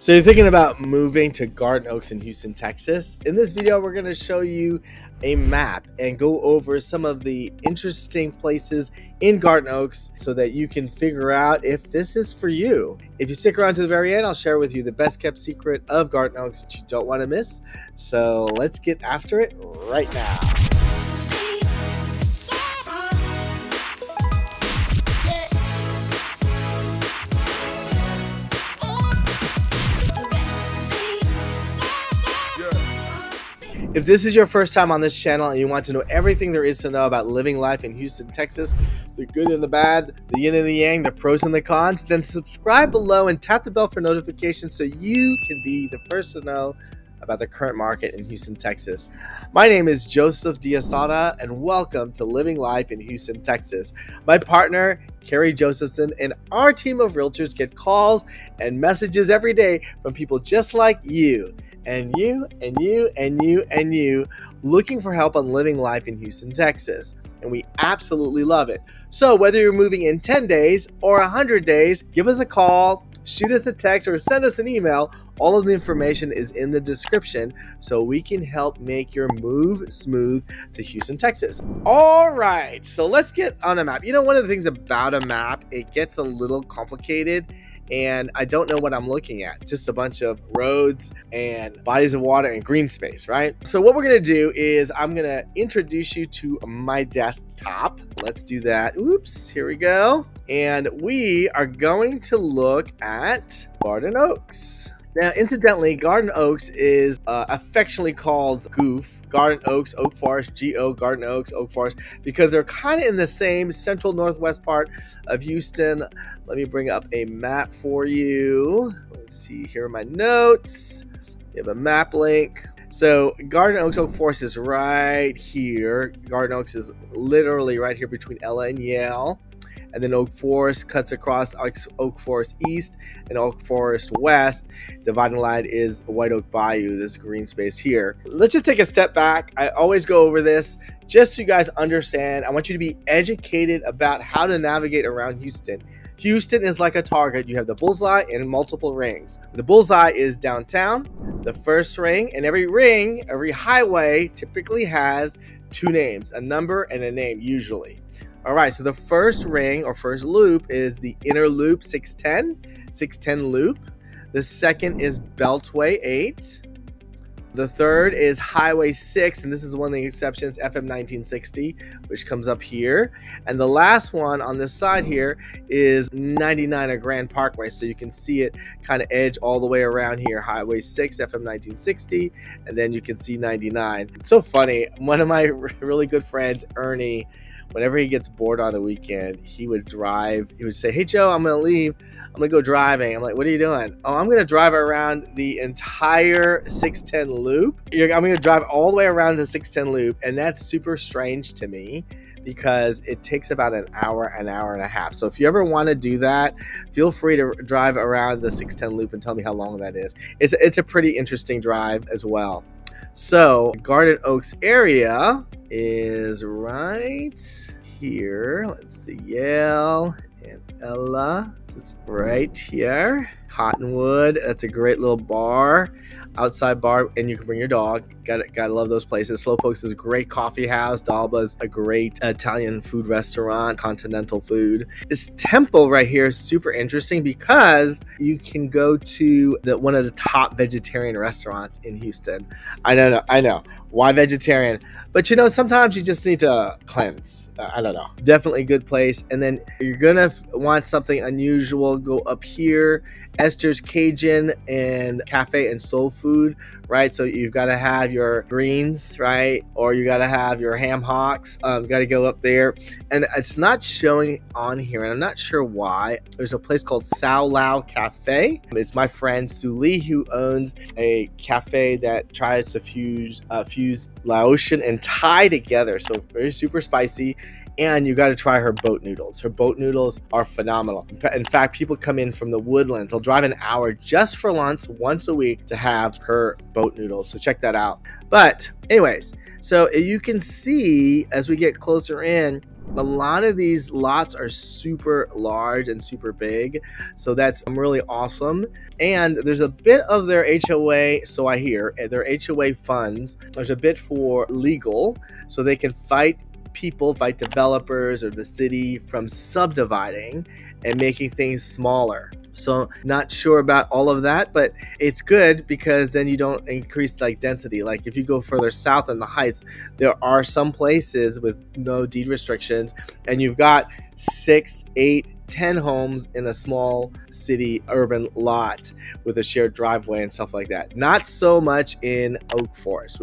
So you're thinking about moving to Garden Oaks in Houston, Texas. In this video, we're going to show you a map and go over some of the interesting places in Garden Oaks so that you can figure out if this is for you. If you stick around to the very end, I'll share with you the best kept secret of Garden Oaks that you don't want to miss. So let's get after it right now. If this is your first time on this channel and you want to know everything there is to know about living life in Houston, Texas, the good and the bad, the yin and the yang, the pros and the cons, then subscribe below and tap the bell for notifications so you can be the first to know about the current market in Houston, Texas. My name is Joseph Diasada and welcome to Living Life in Houston, Texas. My partner, Carrie Josephson, and our team of realtors get calls and messages every day from people just like you. And you, and you, and you, and you, looking for help on living life in Houston, Texas. And we absolutely love it. So whether you're moving in 10 days or 100 days, give us a call, shoot us a text, or send us an email. All of the information is in the description so we can help make your move smooth to Houston, Texas. All right, so let's get on a map. You know, one of the things about a map, it gets a little complicated and I don't know what I'm looking at. Just a bunch of roads and bodies of water and green space, right? So what we're gonna do is I'm gonna introduce you to my desktop. Let's do that. Oops, here we go. And we are going to look at Garden Oaks. Now, incidentally, Garden Oaks is affectionately called GOOF, Garden Oaks, Oak Forest, G-O, Garden Oaks, Oak Forest, because they're kind of in the same central northwest part of Houston. Let me bring up a map for you. Let's see, here are my notes. We have a map link. So Garden Oaks, Oak Forest is right here. Garden Oaks is literally right here between Ella and Yale. And then Oak Forest cuts across Oak Forest East and Oak Forest West. Dividing line is White Oak Bayou, this green space here. Let's just take a step back. I always go over this just so you guys understand. I want you to be educated about how to navigate around Houston. Houston is like a target. You have the bullseye and multiple rings. The bullseye is downtown, the first ring, and every ring, every highway typically has two names, a number and a name usually. All right, so the first ring or first loop is the inner loop 610 loop. The second is Beltway 8. The third is Highway 6, and this is one of the exceptions, FM 1960, which comes up here. And the last one on this side here is 99 or Grand Parkway, so you can see it kind of edge all the way around here. Highway 6, FM 1960, and then you can see 99. It's so funny. One of my really good friends, Ernie, whenever he gets bored on the weekend, he would drive. He would say, "Hey, Joe, I'm going to leave. I'm going to go driving." I'm like, "What are you doing?" "Oh, I'm going to drive around the entire 610 loop. I'm going to drive all the way around the 610 loop." And that's super strange to me because it takes about an hour and a half. So if you ever want to do that, feel free to drive around the 610 loop and tell me how long that is. It's a pretty interesting drive as well. So Garden Oaks area is right here. Let's see, Yale and Ella. So it's right here. Cottonwood, that's a great little bar, outside bar, and you can bring your dog. Gotta love those places. Slowpokes is a great coffee house. Dalba's a great Italian food restaurant, continental food. This temple right here is super interesting because you can go to one of the top vegetarian restaurants in Houston. I know. Why vegetarian? But you know, sometimes you just need to cleanse. I don't know. Definitely a good place. And then you're gonna want something unusual, go up here. Esther's Cajun and Cafe and Soul Food, right? So you've got to have your greens, right? Or you got to have your ham hocks. Got to go up there. And it's not showing on here, and I'm not sure why. There's a place called Sao Lao Cafe. It's my friend Sue Lee who owns a cafe that tries to fuse Laotian and Thai together. So very super spicy. And you got to try her boat noodles. Her boat noodles are phenomenal. In fact, people come in from the Woodlands. They'll drive an hour just for lunch once a week to have her boat noodles. So check that out. But anyways, so you can see as we get closer in, A lot of these lots are super large and super big, so that's really awesome. And there's a bit of their HOA, so I hear, their HOA funds. There's a bit for legal, so they can fight developers or the city from subdividing and making things smaller. So not sure about all of that, but it's good because then you don't increase like density. Like if you go further south in the heights, there are some places with no deed restrictions, and you've got 6, 8, 10 homes in a small city urban lot with a shared driveway and stuff like that. Not so much in Oak Forest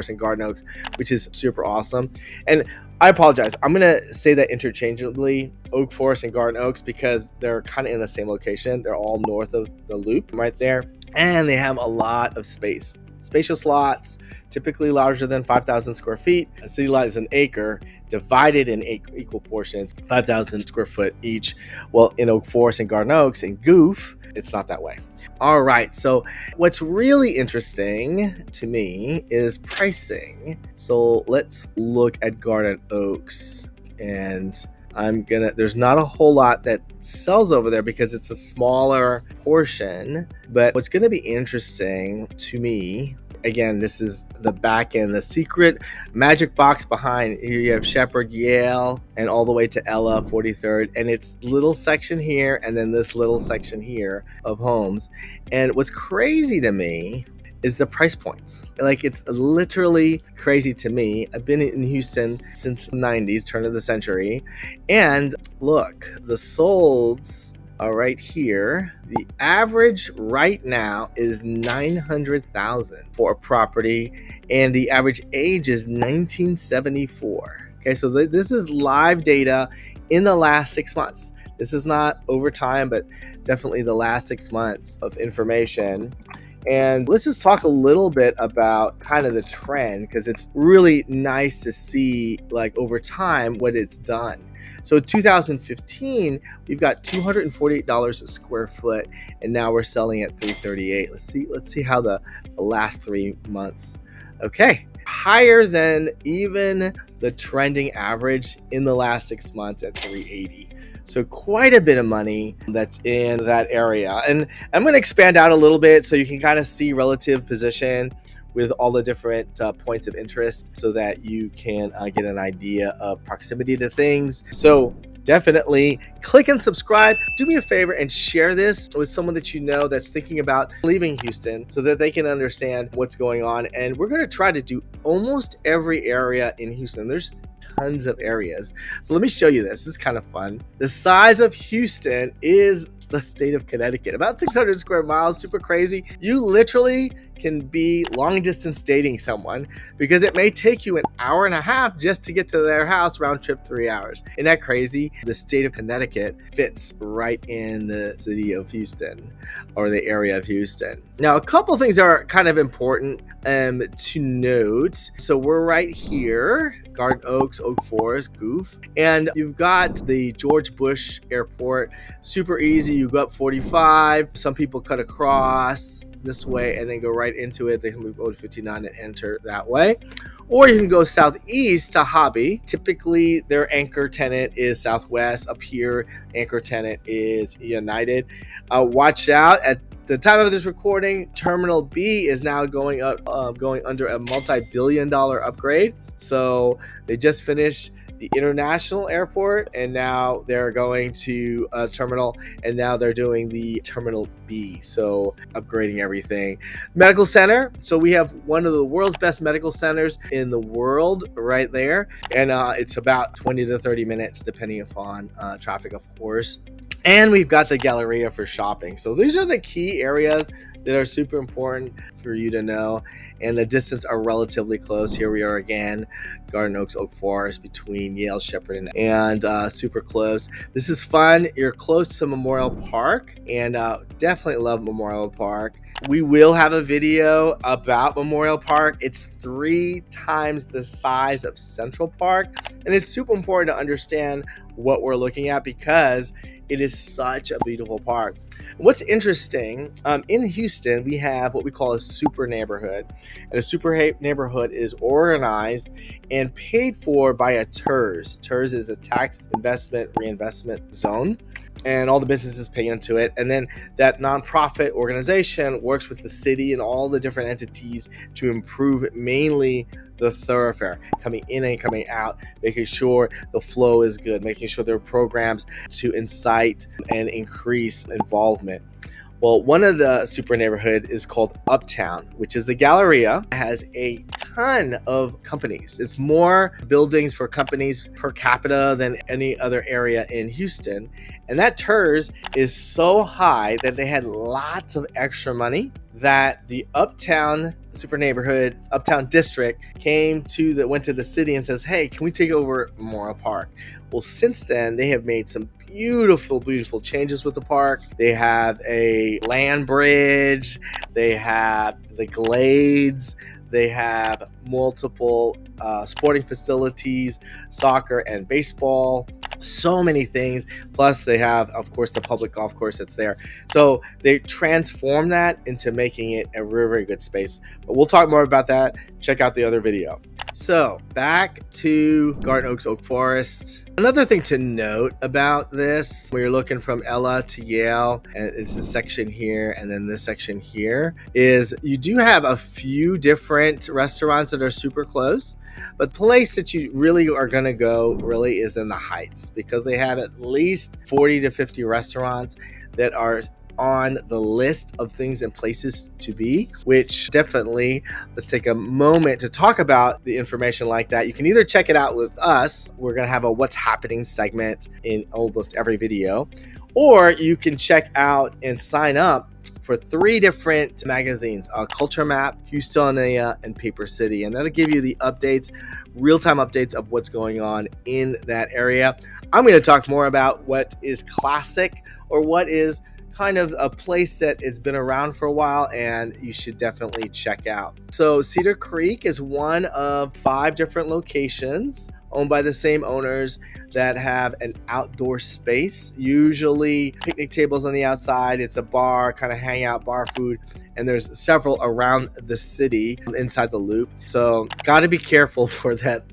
and Garden Oaks, which is super awesome. And I apologize, I'm gonna say that interchangeably, Oak Forest and Garden Oaks, because they're kind of in the same location. They're all north of the loop right there, and they have a lot of space. Spacious lots, typically larger than 5,000 square feet. A city lot is an acre divided in equal portions, 5,000 square foot each. Well, in Oak Forest and Garden Oaks and Goof, it's not that way. All right, so what's really interesting to me is pricing. So let's look at Garden Oaks, and there's not a whole lot that sells over there because it's a smaller portion. But what's gonna be interesting to me, again, this is the back end, the secret magic box behind. Here you have Shepherd, Yale, and all the way to Ella, 43rd. And it's little section here and then this little section here of homes. And what's crazy to me is the price points. Like, it's literally crazy to me. I've been in Houston since the 90s, turn of the century. And look, the solds are right here. The average right now is $900,000 for a property, and the average age is 1974. Okay, so this is live data in the last 6 months. This is not over time, but definitely the last 6 months of information. And let's just talk a little bit about kind of the trend, because it's really nice to see, like, over time what it's done. So 2015, we've got $248 a square foot, and now we're selling at $338. Let's see how the last 3 months. Okay, higher than even the trending average in the last 6 months at $380. So quite a bit of money that's in that area. And I'm going to expand out a little bit so you can kind of see relative position with all the different points of interest, so that you can get an idea of proximity to things. So definitely click and subscribe. Do me a favor and share this with someone that you know that's thinking about leaving Houston, so that they can understand what's going on. And we're going to try to do almost every area in Houston. There's tons of areas. So let me show you this. This is kind of fun. The size of Houston is the state of Connecticut, about 600 square miles. Super crazy. You literally can be long distance dating someone, because it may take you an hour and a half just to get to their house, round trip 3 hours. Isn't that crazy? The state of Connecticut fits right in the city of Houston, or the area of Houston. Now, a couple things are kind of important to note. So we're right here, Garden Oaks, Oak Forest, Goof, and you've got the George Bush Airport. Super easy. You go up 45. Some people cut across this way and then go right into it. They can move over to 59 and enter that way. Or you can go southeast to Hobby. Typically, their anchor tenant is Southwest. Up here, anchor tenant is United. Watch out. At the time of this recording, Terminal B is now going under a multi-billion-dollar upgrade. So they just finished the international airport, and now they're going to a terminal, and now they're doing the Terminal B, so upgrading everything. Medical center, so we have one of the world's best medical centers in the world right there, and it's about 20 to 30 minutes depending upon traffic, of course. And we've got the Galleria for shopping. So these are the key areas that are super important for you to know. And the distance are relatively close. Here we are again, Garden Oaks, Oak Forest, between Yale, Shepherd, and super close. This is fun. You're close to Memorial Park, and definitely love Memorial Park. We will have a video about Memorial Park. It's 3 times the size of Central Park, And it's super important to understand what we're looking at because it is such a beautiful park. What's interesting, in Houston, we have what we call a super neighborhood. And a super neighborhood is organized and paid for by a TERS. TERS is a tax investment reinvestment zone, and all the businesses pay into it. And then that nonprofit organization works with the city and all the different entities to improve mainly the thoroughfare, coming in and coming out, making sure the flow is good, making sure there are programs to incite and increase involvement. Well, one of the super neighborhood is called Uptown, which is the Galleria. It has a ton of companies. It's more buildings for companies per capita than any other area in Houston. And that TERS is so high that they had lots of extra money that the Uptown super neighborhood, Uptown district went to the city and says, hey, can we take over Memorial Park? Well, since then, they have made some beautiful, beautiful changes with the park. They have a land bridge, they have the glades, they have multiple sporting facilities, soccer and baseball, so many things. Plus they have, of course, the public golf course that's there. So they transform that into making it a very, very good space. But we'll talk more about that. Check out the other video. So back to Garden Oaks Oak Forest. Another thing to note about this, when you're looking from Ella to Yale, and it's this section here and then this section here, is you do have a few different restaurants that are super close. But the place that you really are going to go really is in the Heights, because they have at least 40 to 50 restaurants that are on the list of things and places to be, which definitely, let's take a moment to talk about the information like that. You can either check it out with us. We're going to have a what's happening segment in almost every video, or you can check out and sign up for 3 different magazines, Culture Map, Houstonia, and Paper City. And that'll give you the updates, real-time updates of what's going on in that area. I'm going to talk more about what is classic, or what is kind of a place that has been around for a while and you should definitely check out. So Cedar Creek is one of 5 different locations owned by the same owners that have an outdoor space, usually picnic tables on the outside. It's a bar, kind of hangout, bar food, and there's several around the city inside the loop. So got to be careful for that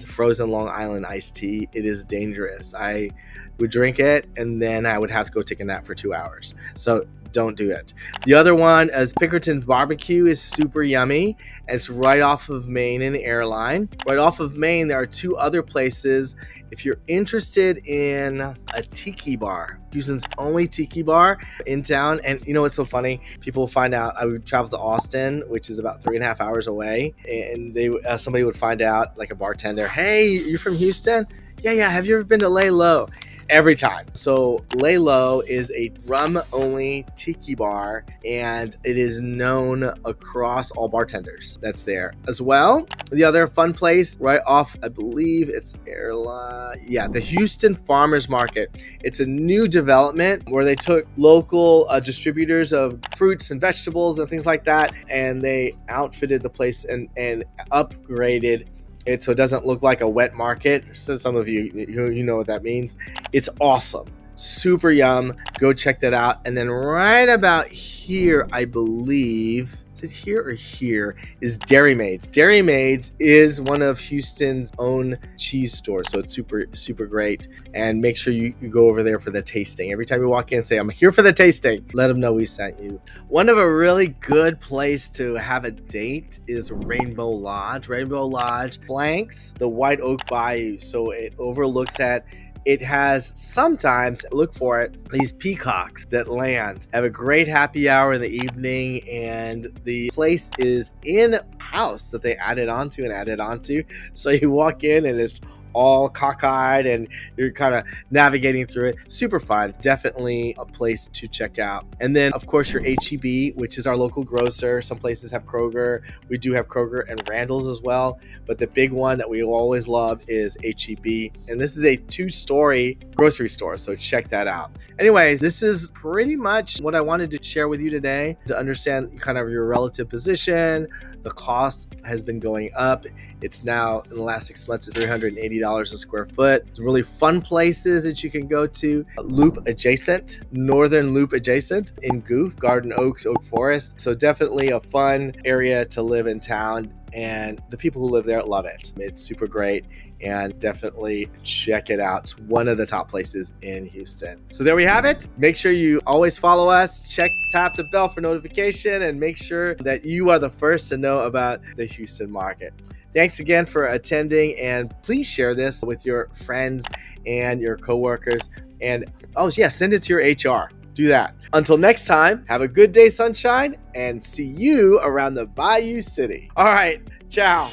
frozen Long Island iced tea. It is dangerous. I would drink it and then I would have to go take a nap for 2 hours. So don't do it. The other one is Pinkerton's Barbecue, is super yummy. It's right off of Main and Airline. Right off of Main, there are 2 other places. If you're interested in a tiki bar, Houston's only tiki bar in town. And you know what's so funny? People find out I would travel to Austin, which is about 3.5 hours away, and somebody would find out, like a bartender, hey, you're from Houston? Yeah. Have you ever been to Lay Low? Every time. So Lay Low is a rum-only tiki bar, and it is known across all bartenders that's there as well. The other fun place right off, I believe it's Airline. Yeah, the Houston Farmers Market. It's a new development where they took local distributors of fruits and vegetables and things like that, and they outfitted the place and upgraded it so it doesn't look like a wet market. So some of you know what that means. It's awesome. Super yum. Go check that out. And then right about here, I believe, is it here or here, is Dairy Maids. Dairy Maids is one of Houston's own cheese stores. So it's super, super great. And make sure you go over there for the tasting. Every time you walk in, say, I'm here for the tasting. Let them know we sent you. One of a really good place to have a date is Rainbow Lodge. Rainbow Lodge flanks the White Oak Bayou. So it overlooks that. It has sometimes, look for it, these peacocks that land. Have a great happy hour in the evening, and the place is in a house that they added onto. So you walk in and it's all cockeyed and you're kind of navigating through it. Super fun. Definitely a place to check out. And then of course your HEB, which is our local grocer. Some places have Kroger. We do have Kroger and Randall's as well, but the big one that we always love is HEB. And this is a 2-story grocery store, so check that out. Anyways, this is pretty much what I wanted to share with you today, to understand kind of your relative position, The cost has been going up. It's now, in the last 6 months, it's $380 a square foot. Some really fun places that you can go to. Loop adjacent, Northern Loop adjacent in Goof, Garden Oaks, Oak Forest. So definitely a fun area to live in town. And the people who live there love it. It's super great, and definitely check it out. It's one of the top places in Houston. So there we have it. Make sure you always follow us, tap the bell for notification, and make sure that you are the first to know about the Houston market. Thanks again for attending, and please share this with your friends and your coworkers. And oh yeah, send it to your HR. Do that. Until next time, have a good day, sunshine, and see you around the Bayou City. All right, ciao.